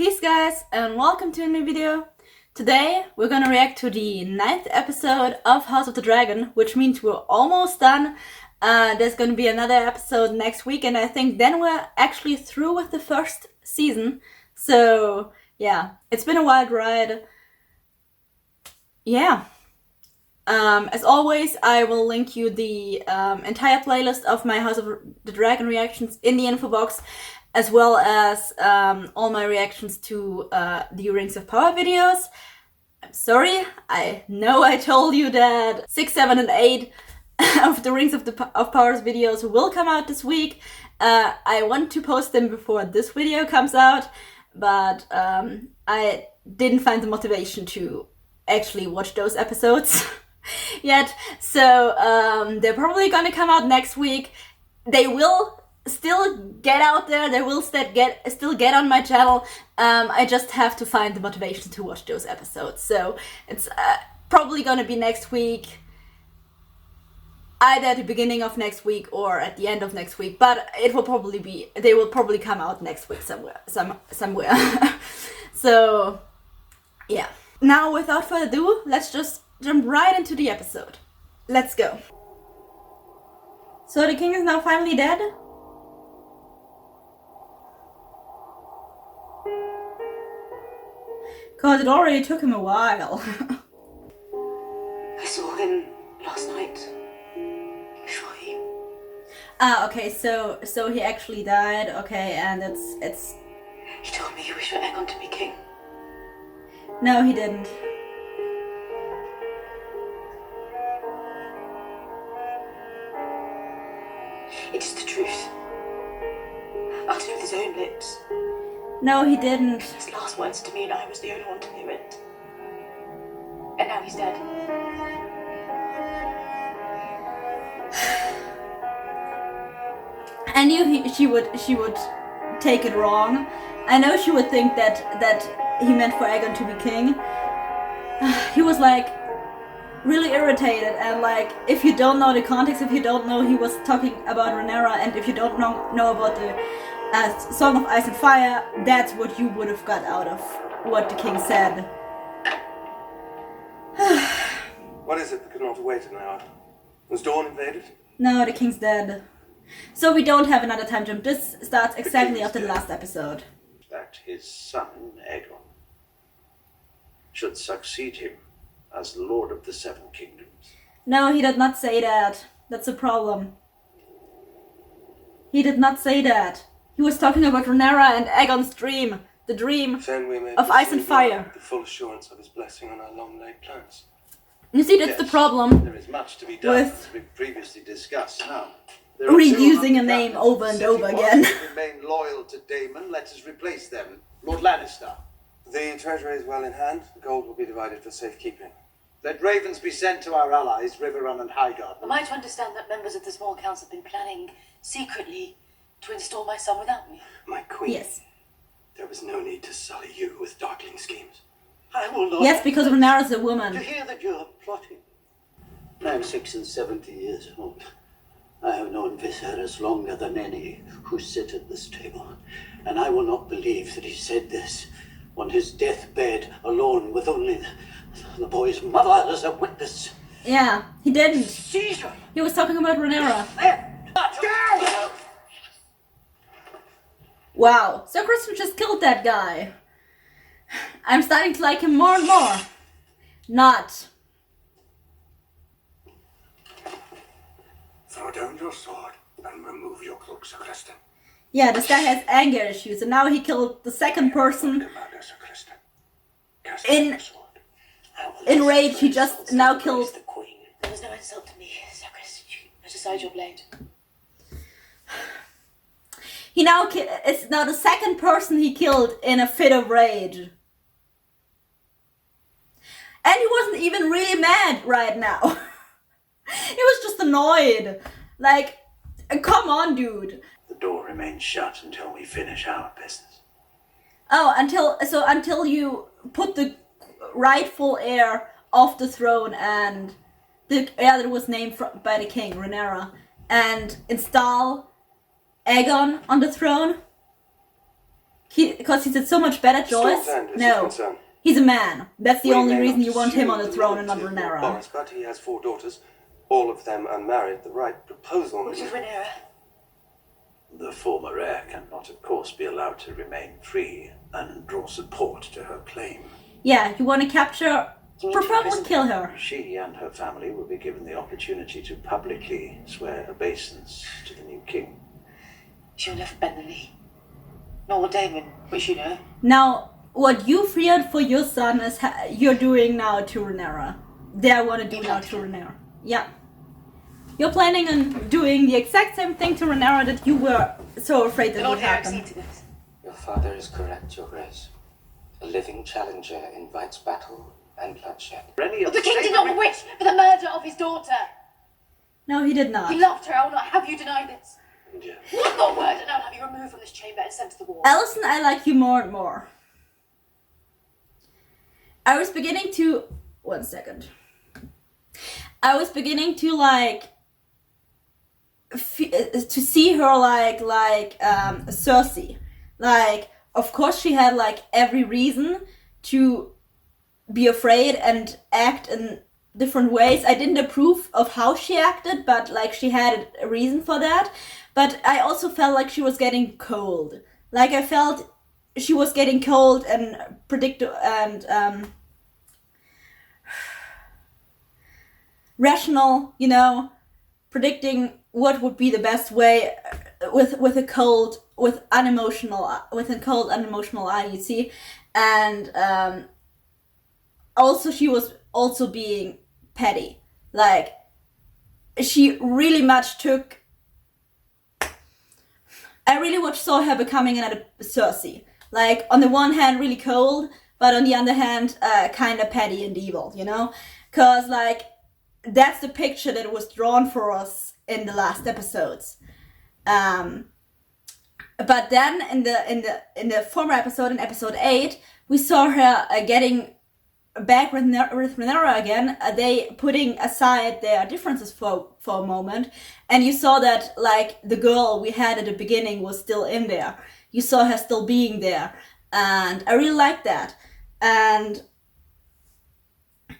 Peace guys and welcome to a new video. Today we're gonna react to the 9th episode of House of the Dragon, which means we're almost done. There's gonna be another episode next week and I think then we're actually through with the first season. So yeah, it's been a wild ride. Yeah. As always, I will link you the entire playlist of my House of the Dragon reactions in the info box, as well as all my reactions to the Rings of Power videos. I'm sorry, I know I told you that 6, 7, and 8 of the Rings of Powers videos will come out this week. I want to post them before this video comes out, but I didn't find the motivation to actually watch those episodes yet. So they're probably gonna come out next week. They will still get out there, they will still get on my channel. I just have to find the motivation to watch those episodes. So it's probably gonna be next week, either at the beginning of next week or at the end of next week, but they will probably come out next week somewhere. So yeah. Now without further ado, let's just jump right into the episode. Let's go. So the king is now finally dead? Cause it already took him a while. I saw him last night. Sure he... Okay, so he actually died. Okay, and it's. He told me he wished for Aegon to be king. No, he didn't. It is the truth. Uttered with his own lips. No, he didn't. His last words to me, and I was the only one to hear it. And now he's dead. I knew she would take it wrong. I know she would think that he meant for Aegon to be king. He was like really irritated, and like, if you don't know the context, if you don't know he was talking about Rhaenyra, and if you don't know about the Song of Ice and Fire, that's what you would have got out of what the king said. What is it that could not wait an hour? Was Dawn invaded? No, the king's dead. So we don't have another time jump. This starts exactly after the last episode. That his son, Aegon, should succeed him as Lord of the Seven Kingdoms. No, he did not say that. That's a problem. He did not say that. He was talking about Rhaenyra and Aegon's dream. The dream of Ice and Fire. The full assurance of his blessing on our long-laid plans. You see, that's the problem There is much to be done, with as we previously discussed. Now, reusing a name over and over again. Remain loyal to Daemon. Let us replace them. Lord Lannister. The treasury is well in hand. The gold will be divided for safekeeping. Let ravens be sent to our allies, Riverrun and Highgarden. Am I to understand that members of the small council have been planning secretly to install my son without me? My queen. Yes. There was no need to sully you with darkling schemes. I will not. Yes, because Rhaenyra's a To woman. hear that you are plotting. I am 76 years old. I have known Viserys longer than any who sit at this table, and I will not believe that he said this on his deathbed, alone with only the boy's mother as a witness. Yeah, he didn't. Caesar! He was talking about Rhaenyra. Wow, Sir Kristen just killed that guy. I'm starting to like him more and more. Not. Throw down your sword and remove your cloak, Sir Criston. Yeah, this guy has anger issues, and now he killed the second person. Commander, Sir Criston. Cast In- your sword. In rage, he just now killed. The queen. There was no insult to me, Sacris. Put aside your blade. He now it's now the second person he killed in a fit of rage. And he wasn't even really mad right now. He was just annoyed. Like, come on, dude. The door remains shut until we finish our business. Oh, until you put the rightful heir off the throne, and the heir that was named by the king, Rhaenyra, and install Aegon on the throne. because he's a so much better choice? Storm's End is his No. concern. He's a man. That's the We only may reason not you want him on the assume throne and not loyalty of Rhaenyra. Boris, but he has 4 daughters, all of them unmarried. The right proposal. Which is Rhaenyra. The former heir cannot, of course, be allowed to remain free and draw support to her claim. Yeah, you want to capture, You mean to preferably imprison kill her. She and her family will be given the opportunity to publicly swear obeisance to the new king. She'll never bend the knee. Nor will Damon, which you know. Now, what you feared for your son is you're doing now to Rhaenyra. They want to do now to Rhaenyra. Yeah. You're planning on doing the exact same thing to Rhaenyra that you were so afraid The that Lord would Eric happen. seen to this. Your father is correct, Your Grace. A living challenger invites battle and bloodshed. The king did not wish for the murder of his daughter. No, he did not. He loved her. I will not have you deny this. Yeah. One more word and I'll have you removed from this chamber and sent to the wall. Alison, I like you more and more. I was beginning to... One second. I was beginning to like... to see her like Cersei. Like, of course she had like every reason to be afraid and act in different ways. I didn't approve of how she acted, but like she had a reason for that. But I also felt like she was getting cold. Like I felt she was getting cold and rational, you know, predicting what would be the best way with a cold unemotional eye, you see. And also she was also being petty. Like she really much took... I really much saw her becoming another Cersei. Like, on the one hand, really cold, but on the other hand, kind of petty and evil, you know? Because, like, that's the picture that was drawn for us in the last episodes. But then, in the former episode, in episode 8, we saw her getting back with Rhaenyra again, they putting aside their differences for a moment, and you saw that like the girl we had at the beginning was still in there. You saw her still being there, and I really like that, and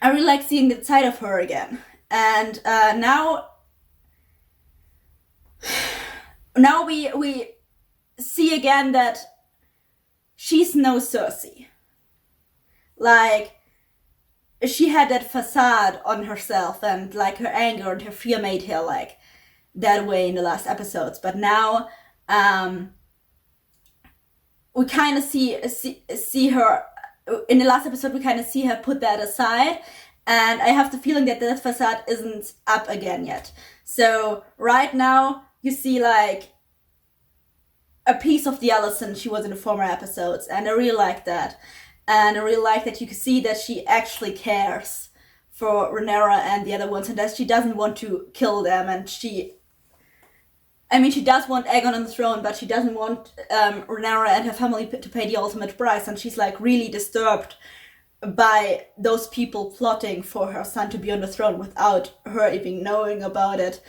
I really like seeing that side of her again. And now we see again that she's no Cersei. Like, she had that facade on herself, and like her anger and her fear made her like that way in the last episodes. But now we kind of see her in the last episode. We kind of see her put that aside, and I have the feeling that that facade isn't up again yet. So right now you see like a piece of the Alison she was in the former episodes, and I really like that. And I really like that you can see that she actually cares for Rhaenyra and the other ones, and that she doesn't want to kill them. And she does want Aegon on the throne, but she doesn't want Rhaenyra and her family to pay the ultimate price. And she's like really disturbed by those people plotting for her son to be on the throne without her even knowing about it,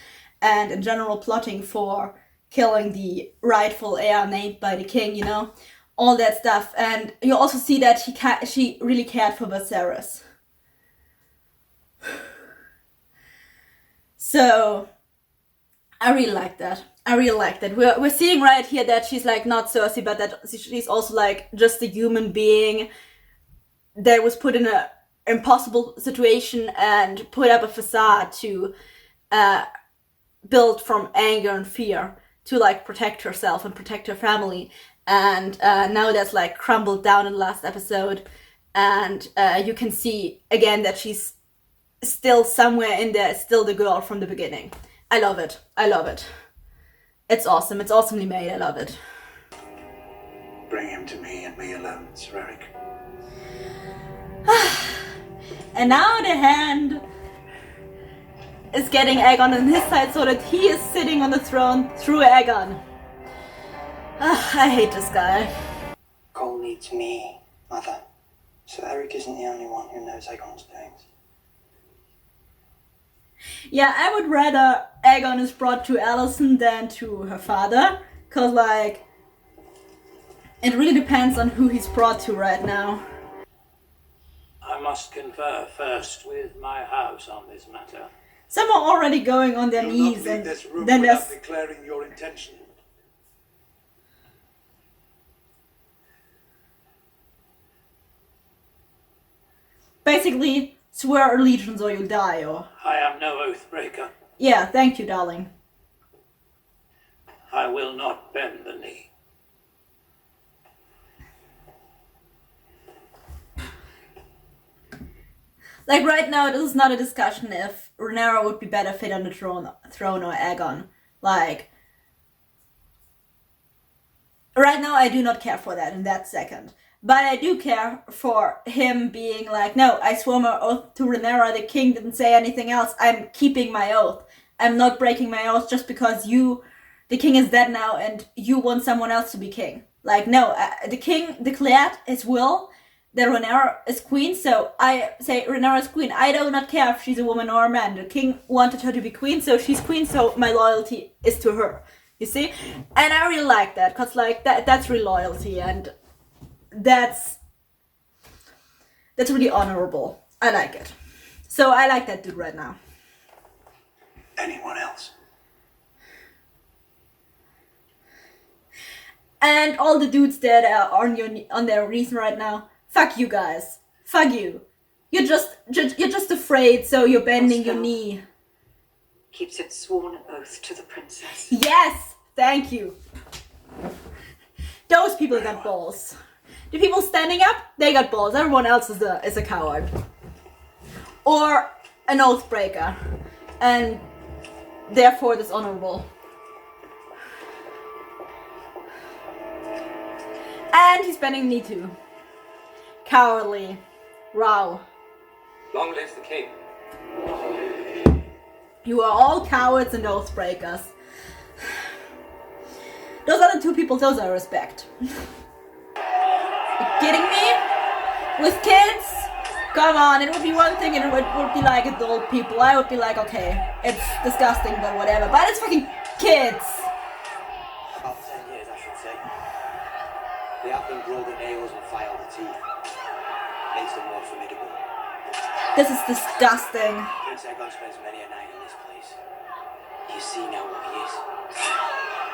and in general plotting for killing the rightful heir named by the king, you know. All that stuff. And you also see that she really cared for Viserys. So I really like that. We're seeing right here that she's like not Cersei, but that she's also like just a human being that was put in an impossible situation and put up a facade to build from anger and fear to like protect herself and protect her family. And now that's like crumbled down in the last episode, and you can see again that she's still somewhere in there, still the girl from the beginning. I love it. It's awesome. It's awesomely made. I love it. Bring him to me and me alone, Sir Eric. And now the Hand is getting Aegon on his side so that he is sitting on the throne through Aegon. I hate this guy. Cole needs me, Mother. So Eric isn't the only one who knows Aegon's doings. Yeah, I would rather Aegon is brought to Alicent than to her father. Cause like, It really depends on who he's brought to right now. I must confer first with my house on this matter. Some are already going on their You'll knees, not leave and this room then without there's declaring your intention. basically swear allegiance or you'll die, or... I am no oath breaker. Yeah, thank you, darling. I will not bend the knee. Like, right now, this is not a discussion if Rhaenyra would be better fit on the throne or Aegon. Like, right now I do not care for that in that second. But I do care for him being like, no, I swore my oath to Rhaenyra, the king didn't say anything else, I'm keeping my oath. I'm not breaking my oath just because the king is dead now and you want someone else to be king. Like, no, the king declared his will that Rhaenyra is queen, so I say Rhaenyra is queen. I do not care if she's a woman or a man. The king wanted her to be queen, so she's queen, so my loyalty is to her. You see? And I really like that, because like that's real loyalty, and that's really honorable. I like it. So I like that dude right now. Anyone else? And all the dudes that are on their reason right now, fuck you guys. Fuck you. You're just afraid, so you're bending your knee. Keeps its sworn oath to the princess. Yes! Thank you. Those people got balls. The people standing up, they got balls. Everyone else is a coward. Or an oath breaker. And therefore dishonorable. And he's bending the knee too. Cowardly. Wow. Long live the king. You are all cowards and oath breakers. Those are the two people, those I respect. You kidding me? With kids? Come on, it would be one thing and it would be like adult people. I would be like, okay, it's disgusting, but whatever. But it's fucking kids. About 10 years, I should say. They have them grow the nails and file the teeth. Makes them more formidable. This is disgusting. Prince Aegon spends many a night in this place. You see now what he is.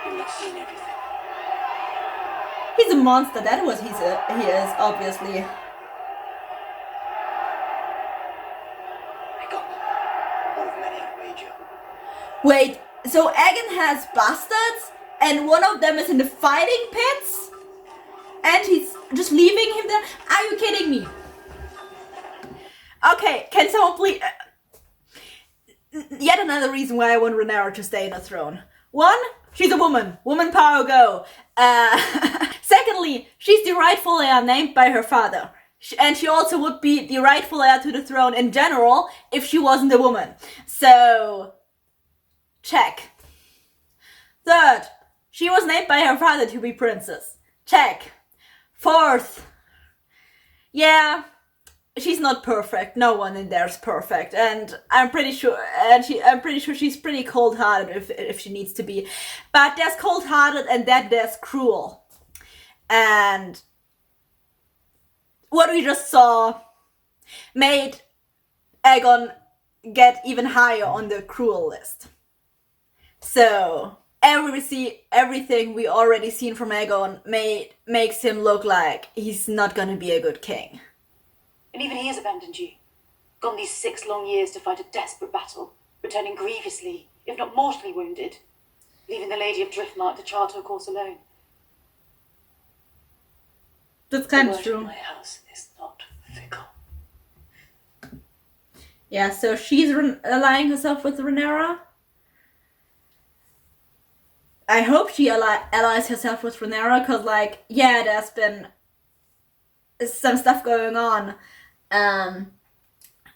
You've not seen everything. He's a monster, that was he is, obviously. Aegon, one of many I'd wager. Wait, so Aegon has bastards? And one of them is in the fighting pits? And he's just leaving him there? Are you kidding me? Okay, can someone please... Yet another reason why I want Rhaenyra to stay in the throne. One, she's a woman. Woman power, go. Secondly, she's the rightful heir named by her father. And she also would be the rightful heir to the throne in general if she wasn't a woman. So, check. Third, she was named by her father to be princess. Check. Fourth, yeah, she's not perfect. No one in there is perfect, and I'm pretty sure she's pretty cold-hearted if she needs to be. But there's cold-hearted, and there's cruel. And what we just saw made Aegon get even higher on the cruel list. So everything we already seen from Aegon makes him look like he's not gonna be a good king. And even he has abandoned you. Gone these 6 long years to fight a desperate battle, returning grievously, if not mortally wounded, leaving the Lady of Driftmark to chart her course alone. That's kind The of word true. in my house is not fickle. Yeah, so she's allying herself with Rhaenyra. I hope she allies herself with Rhaenyra, because, like, yeah, there's been some stuff going on.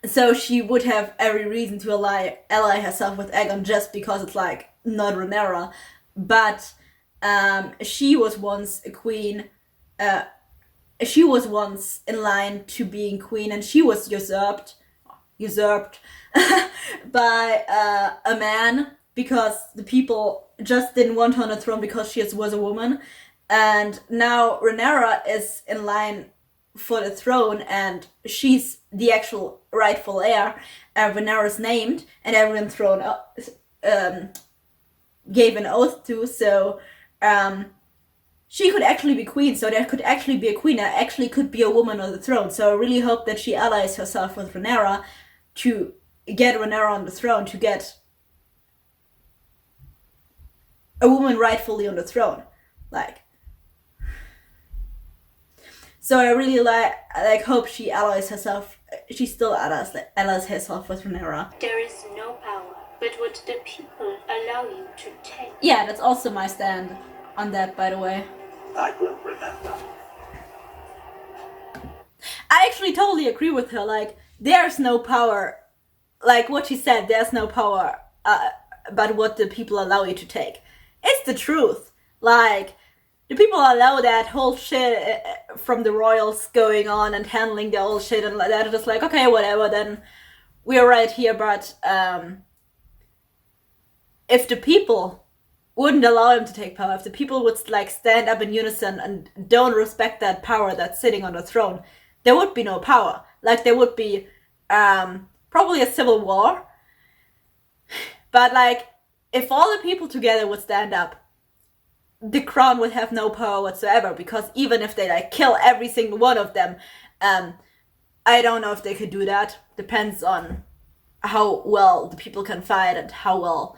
So she would have every reason to ally herself with Aegon just because it's, like, not Rhaenyra. But she was once a queen. She was once in line to being queen, and she was usurped by a man, because the people just didn't want her on the throne because she was a woman. And now Rhaenyra is in line for the throne, and she's the actual rightful heir. Rhaenyra's named, and everyone gave an oath to. So she could actually be queen. So there could actually be a queen. There actually could be a woman on the throne. So I really hope that she allies herself with Rhaenyra to get Rhaenyra on the throne, to get a woman rightfully on the throne. Like, so I really hope she allies herself. She still allies herself with Rhaenyra. There is no power but what the people allow you to take. Yeah, that's also my stand on that, by the way. I will remember. I actually totally agree with her. Like, there's no power. Like what she said, there's no power but what the people allow you to take. It's the truth. Like, the people allow that whole shit from the royals going on and handling the whole shit, and they're just like, okay, whatever, then we're right here. But if the people wouldn't allow him to take power, if the people would like stand up in unison and don't respect that power that's sitting on the throne, there would be no power. Like, there would be probably a civil war. But like, if all the people together would stand up, the crown would have no power whatsoever, because even if they like kill every single one of them, I don't know if they could do that. Depends on how well the people can fight and how well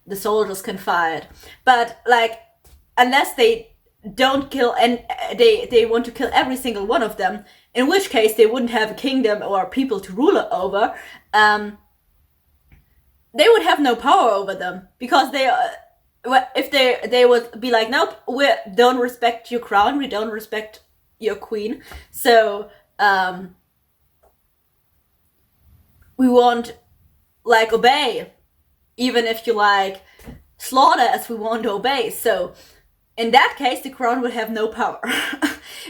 the soldiers can fight. But like, unless they don't kill, and they want to kill every single one of them, in which case they wouldn't have a kingdom or people to rule over, they would have no power over them, because if they would be like, nope, we don't respect your crown, we don't respect your queen, so we won't like obey, even if you like slaughter us, we won't obey. So in that case, the crown would have no power.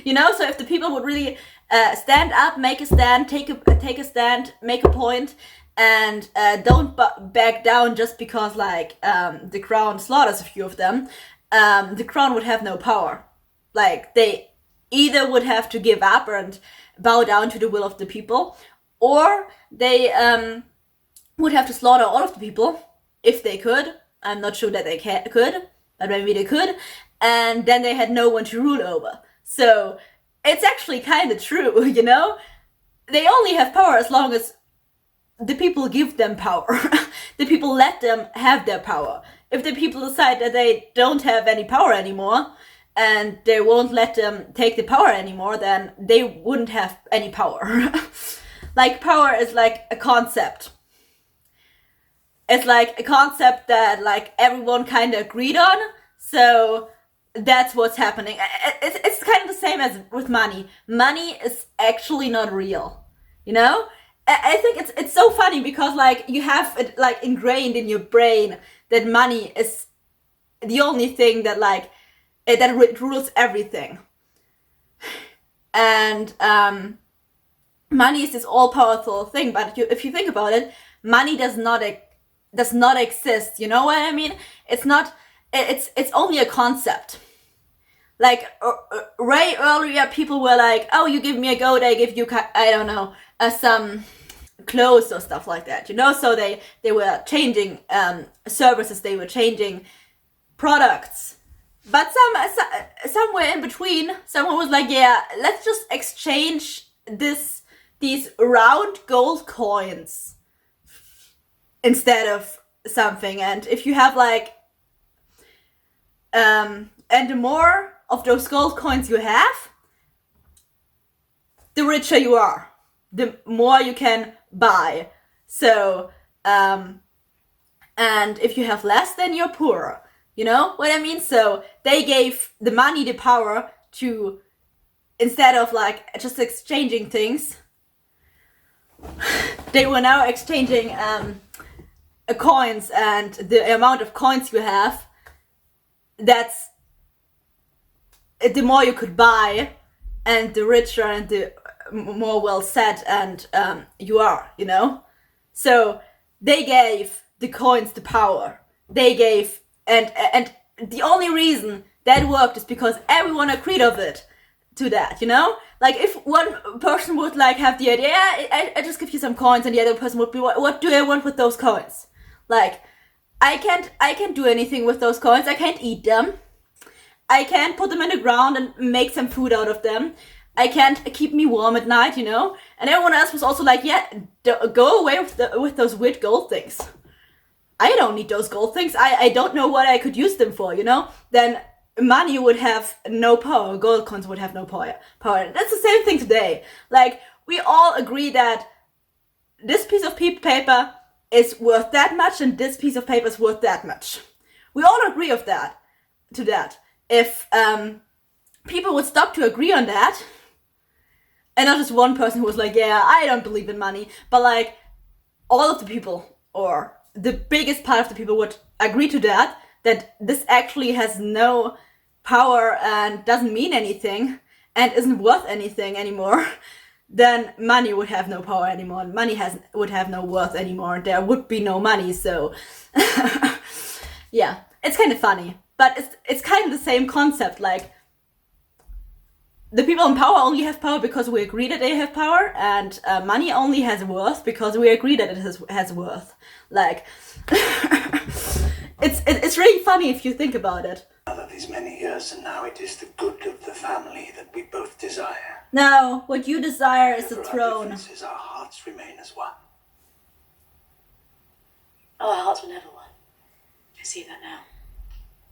You know, so if the people would really stand up, make a stand, take a stand, make a point, and don't back down just because like the crown slaughters a few of them, the crown would have no power. Like, they either would have to give up and bow down to the will of the people, or they would have to slaughter all of the people if they could. I'm not sure that they could, but maybe they could, and then they had no one to rule over. So it's actually kind of true, you know? They only have power as long as the people give them power. The people let them have their power. If the people decide that they don't have any power anymore, and they won't let them take the power anymore, then they wouldn't have any power. Like, power is like a concept. It's like a concept that like everyone kind of agreed on, so that's what's happening. It's kind of the same as with money. Money is actually not real, you know? I think it's so funny, because like, you have it like ingrained in your brain that money is the only thing that like that rules everything, and money is this all-powerful thing. But if you think about it, money does not exist. You know what I mean? It's not. It's only a concept. Like, way earlier, people were like, "Oh, you give me a goat, I give you I don't know, some clothes or stuff like that." You know, so they were changing services, they were changing products. But somewhere in between, someone was like, "Yeah, let's just exchange these round gold coins instead of something." And if you have like, and the more of those gold coins you have, the richer you are, the more you can buy. So, and if you have less, then you're poorer. You know what I mean? So they gave the money the power to, instead of like just exchanging things, they were now exchanging coins, and the amount of coins you have, that's the more you could buy, and the richer and the more well set and you are, you know? So they gave the coins the power. They gave, and the only reason that worked is because everyone agreed of it to that, you know? Like, if one person would, like, have the idea, I just give you some coins, and the other person would be, what do I want with those coins? Like, I can't do anything with those coins. I can't eat them. I can't put them in the ground and make some food out of them. I can't keep me warm at night, you know? And everyone else was also like, yeah, go away with those weird gold things. I don't need those gold things. I don't know what I could use them for, you know? Then money would have no power. Gold coins would have no power. That's the same thing today. Like, we all agree that this piece of paper is worth that much and this piece of paper is worth that much. We all agree to that. If people would stop to agree on that, and not just one person who was like, yeah, I don't believe in money, but like all of the people, or the biggest part of the people would agree to that this actually has no power and doesn't mean anything and isn't worth anything anymore, then money would have no power anymore, and money would have no worth anymore, and there would be no money. So yeah, it's kind of funny, but it's kind of the same concept. Like, the people in power only have power because we agree that they have power, and money only has worth because we agree that it has worth. Like, it's really funny if you think about it. Of these many years, and now it is the good of the family that we both desire. Now, what you desire is the For our throne. differences, our hearts remain as one. Oh, our hearts were never one. I see that now.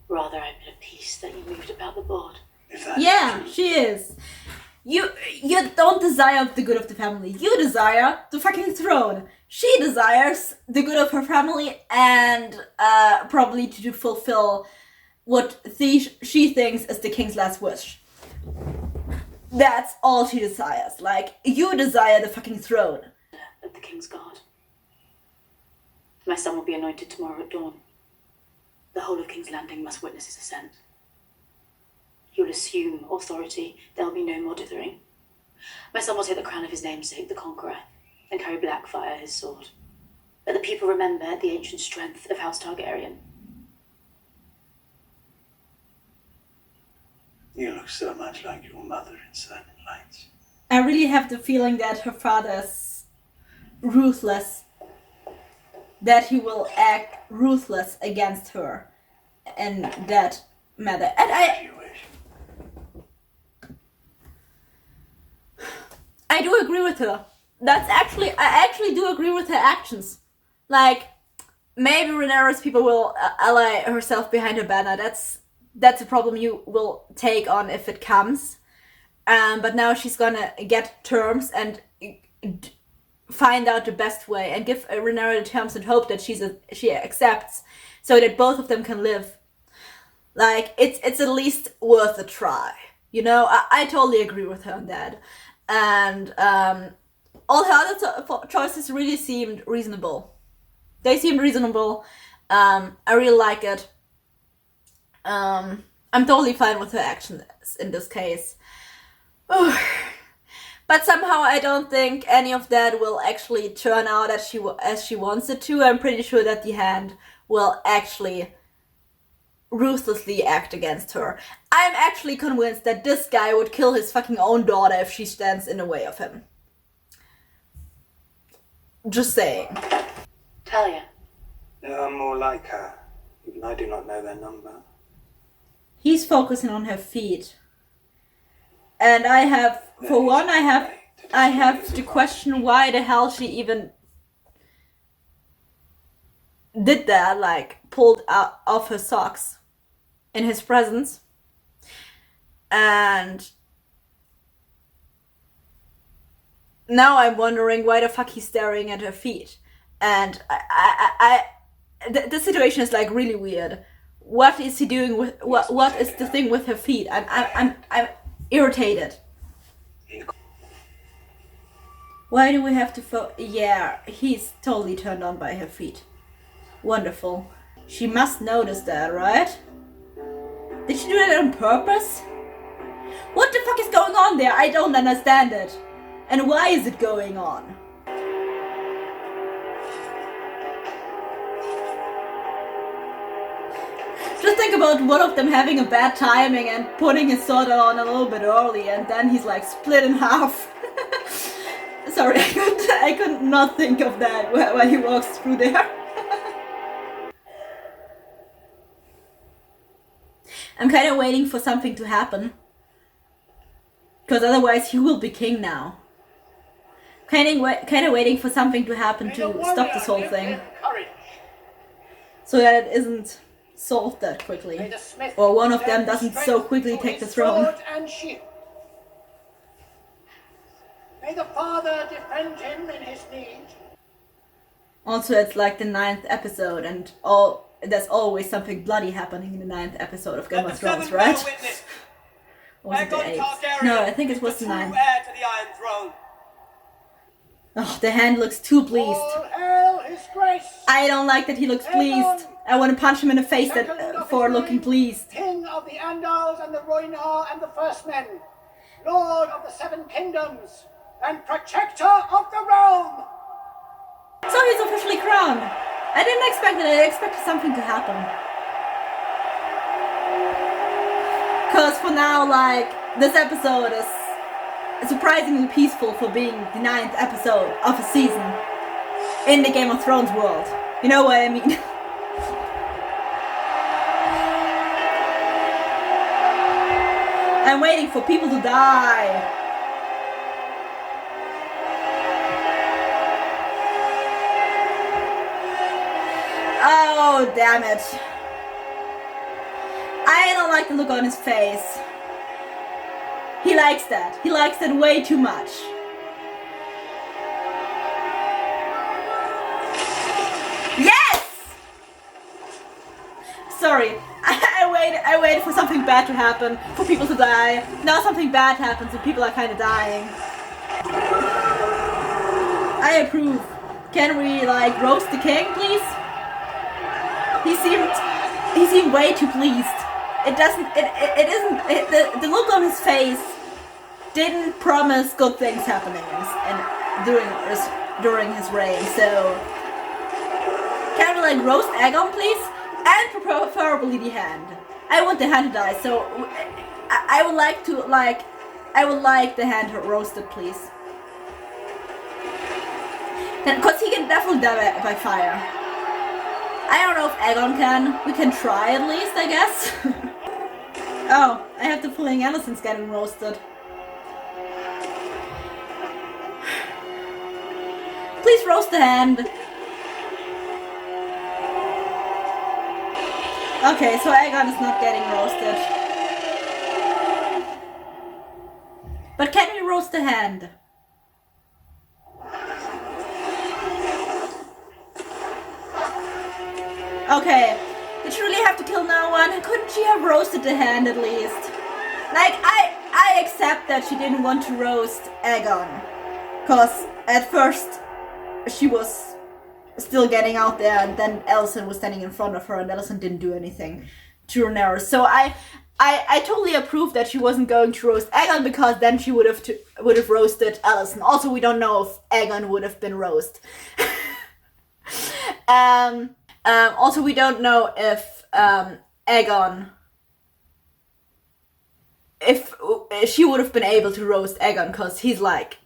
Rather, I'm at peace that you moved about the board. If that is Yeah, true. she is. You don't desire the good of the family. You desire the fucking throne. She desires the good of her family and probably to fulfill what she thinks is the king's last wish. That's all she desires. Like, you desire the fucking throne. Of the king's guard. My son will be anointed tomorrow at dawn. The whole of King's Landing must witness his ascent. He will assume authority. There will be no more dithering. My son will take the crown of his namesake, the Conqueror, and carry Blackfire, his sword. Let the people remember the ancient strength of House Targaryen. You look so much like your mother in certain lights. I really have the feeling that her father's ruthless. That he will act ruthless against her in that matter. And If you wish. I do agree with her. I actually do agree with her actions. Like, maybe Rhaenyra's people will ally herself behind her banner. That's a problem you will take on if it comes. But now she's gonna get terms and find out the best way and give Rhaenyra the terms and hope that she accepts, so that both of them can live. Like, it's at least worth a try. You know, I totally agree with her on that. And all her other choices really seemed reasonable. They seemed reasonable. I really like it. I'm totally fine with her actions in this case. But somehow I don't think any of that will actually turn out as she wants it to. I'm pretty sure that the Hand will actually ruthlessly act against her. I'm actually convinced that this guy would kill his fucking own daughter if she stands in the way of him. Just saying. Talia. They are more like her, even I do not know their number. He's focusing on her feet. And I have to question why the hell she even did that, like, pulled out off her socks in his presence. And now I'm wondering why the fuck he's staring at her feet. And the situation is, like, really weird. What is he doing with what is the thing with her feet? I'm irritated. Why do we have to yeah, he's totally turned on by her feet. Wonderful. She must notice that, right? Did she do that on purpose? What the fuck is going on there? I don't understand it. And why is it going on? Just think about one of them having a bad timing and putting his sword on a little bit early, and then he's like split in half. Sorry, I could not think of that when he walks through there. I'm kind of waiting for something to happen, because otherwise he will be king now. Kind of waiting for something to happen to stop this whole thing, so that it isn't solved that quickly, or one of them doesn't so quickly take the throne. May the Father defend him in his need. Also, it's like the 9th episode, and there's always something bloody happening in the 9th episode of Game of Thrones, right? Or was it the 8th? No, I think it was the 9th. Oh, the hand looks too pleased. I don't like that he looks pleased. I want to punch him in the face for looking pleased. King of the Andals and the Rhoynar and the First Men, Lord of the Seven Kingdoms, and Protector of the Realm. So he's officially crowned. I didn't expect it. I expected something to happen. Because for now, like, this episode is surprisingly peaceful for being the 9th episode of a season in the Game of Thrones world. You know what I mean? I'm waiting for people to die. Oh, damn it. I don't like the look on his face. He likes that. He likes that way too much. Yes! Sorry. I waited for something bad to happen, for people to die. Now something bad happens and people are kind of dying. I approve. Can we, like, roast the king, please? He seemed way too pleased. The look on his face didn't promise good things happening during his reign. So, can we, like, roast Aegon, please? And preferably the hand. I want the hand to die, so I would like the hand roasted, please. Because he can definitely die by fire. I don't know if Aegon can. We can try at least, I guess. Oh, I have the feeling Alicent's getting roasted. Please roast the hand. Okay, so Aegon is not getting roasted. But can we roast the hand? Okay, did she really have to kill no one? Couldn't she have roasted the hand at least? Like, I accept that she didn't want to roast Aegon. Cause at first she was still getting out there, and then Alicent was standing in front of her, and Alicent didn't do anything to Rhaenyra. So I totally approve that she wasn't going to roast Aegon, because then she would have roasted Alicent. Also, we don't know if Aegon would have been roast. Also, we don't know if Aegon, if she would have been able to roast Aegon, because he's like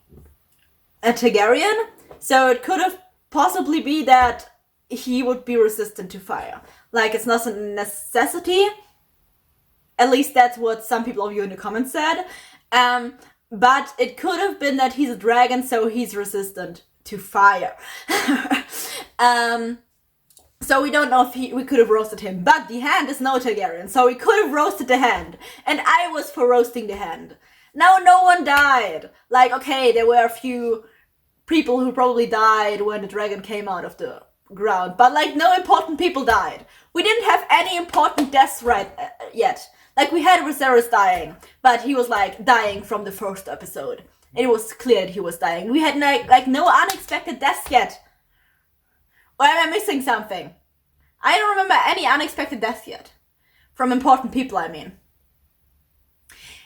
a Targaryen. So it could have possibly be that he would be resistant to fire. Like, it's not a necessity. At least that's what some people of you in the comments said. But it could have been that he's a dragon, so he's resistant to fire. So we don't know if we could have roasted him. But the hand is no Targaryen, so we could have roasted the hand. And I was for roasting the hand. Now no one died. Like, okay, there were a few people who probably died when the dragon came out of the ground. But, like, no important people died. We didn't have any important deaths yet. Like, we had Viserys dying, but he was, like, dying from the first episode. It was clear that he was dying. We had, like no unexpected deaths yet. Or am I missing something? I don't remember any unexpected deaths yet. From important people, I mean.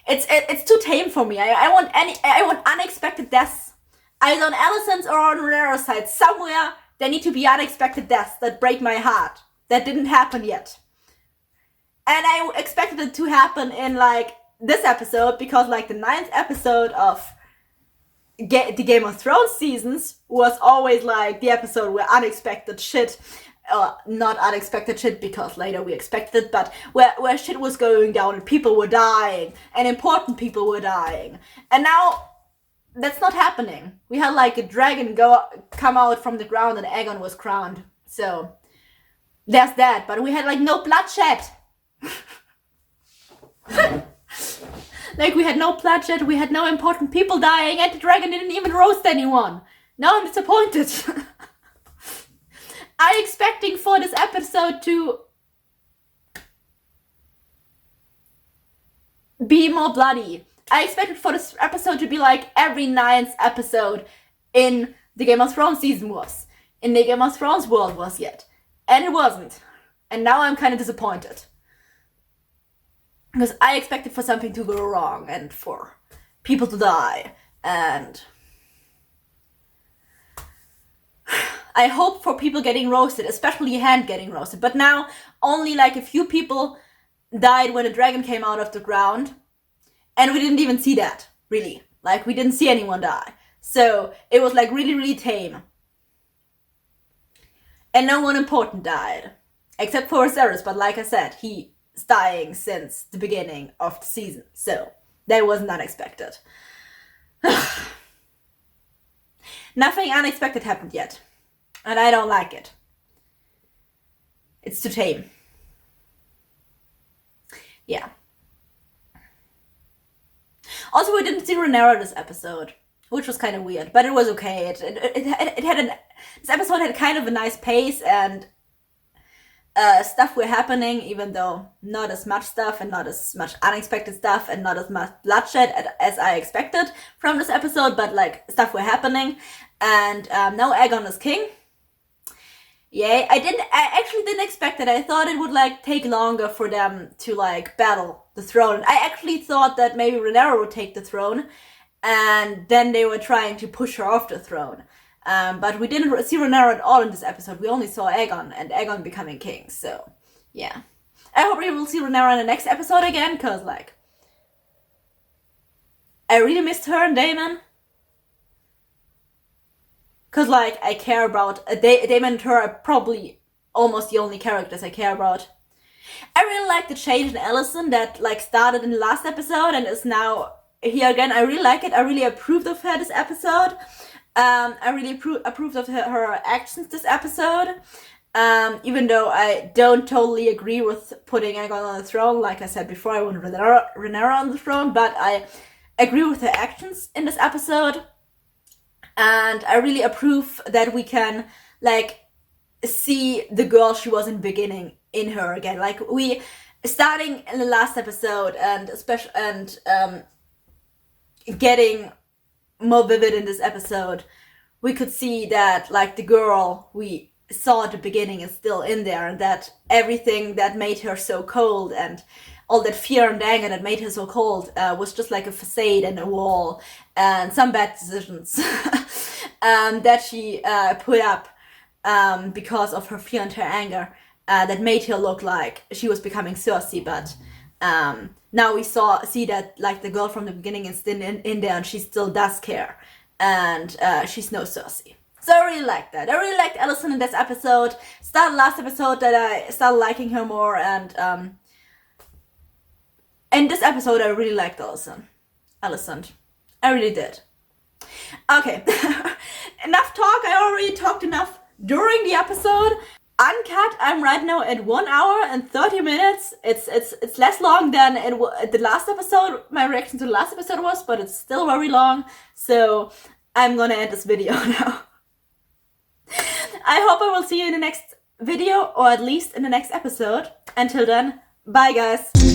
It's too tame for me. I want unexpected deaths. Either on Alicent's or on Rhaenyra's side. Somewhere there need to be unexpected deaths that break my heart. That didn't happen yet. And I expected it to happen in like this episode, because like the 9th episode of the Game of Thrones seasons was always like the episode where unexpected shit, not unexpected shit because later we expected it, but where shit was going down and people were dying and important people were dying. And now that's not happening. We had like a dragon come out from the ground and Aegon was crowned. So there's that, but we had like no bloodshed. Like we had no bloodshed, we had no important people dying, and the dragon didn't even roast anyone. Now I'm disappointed. I'm expecting for this episode to be more bloody. I expected for this episode to be like every 9th episode in the Game of Thrones season was. In the Game of Thrones world was yet. And it wasn't. And now I'm kind of disappointed. Because I expected for something to go wrong and for people to die. And I hope for people getting roasted, especially Hand getting roasted. But now only like a few people died when a dragon came out of the ground. And we didn't even see that, really. Like, we didn't see anyone die. So it was like really, really tame. And no one important died. Except for Viserys, but like I said, he's dying since the beginning of the season. So that wasn't unexpected. Nothing unexpected happened yet. And I don't like it. It's too tame. Yeah. Also, we didn't see Rhaenyra this episode, which was kind of weird, but it was okay. This episode had kind of a nice pace, and stuff were happening, even though not as much stuff and not as much unexpected stuff and not as much bloodshed as I expected from this episode, but like stuff were happening. And now Aegon is king. Yay. I actually didn't expect it. I thought it would like take longer for them to like battle the throne. I actually thought that maybe Rhaenyra would take the throne and then they were trying to push her off the throne. But we didn't see Rhaenyra at all in this episode. We only saw Aegon and Aegon becoming king. So yeah, I hope we will see Rhaenyra in the next episode again, because like I really missed her and Daemon. Because, like, I care about... Daemon and her are probably almost the only characters I care about. I really like the change in Alicent that, like, started in the last episode and is now here again. I really like it. I really approved of her this episode. I really approved of her actions this episode. Even though I don't totally agree with putting Aegon on the throne. Like I said before, I want Rhaenyra on the throne. But I agree with her actions in this episode. And I really approve that we can, like, see the girl she was in the beginning in her again. Like, we, starting in the last episode and getting more vivid in this episode, we could see that, like, the girl we saw at the beginning is still in there, and that everything that made her so cold and all that fear and anger that made her so cold was just like a facade and a wall and some bad decisions that she put up because of her fear and her anger that made her look like she was becoming Cersei. But now we see that like the girl from the beginning is still in there and she still does care, and she's no Cersei. So I really liked that. I really liked Alicent in this episode. Started last episode that I started liking her more, and in this episode, I really liked Alicent. I really did. Okay, enough talk. I already talked enough during the episode. Uncut, I'm right now at 1 hour and 30 minutes. It's less long than the last episode. My reaction to the last episode was, but it's still very long. So I'm gonna end this video now. I hope I will see you in the next video, or at least in the next episode. Until then, bye guys.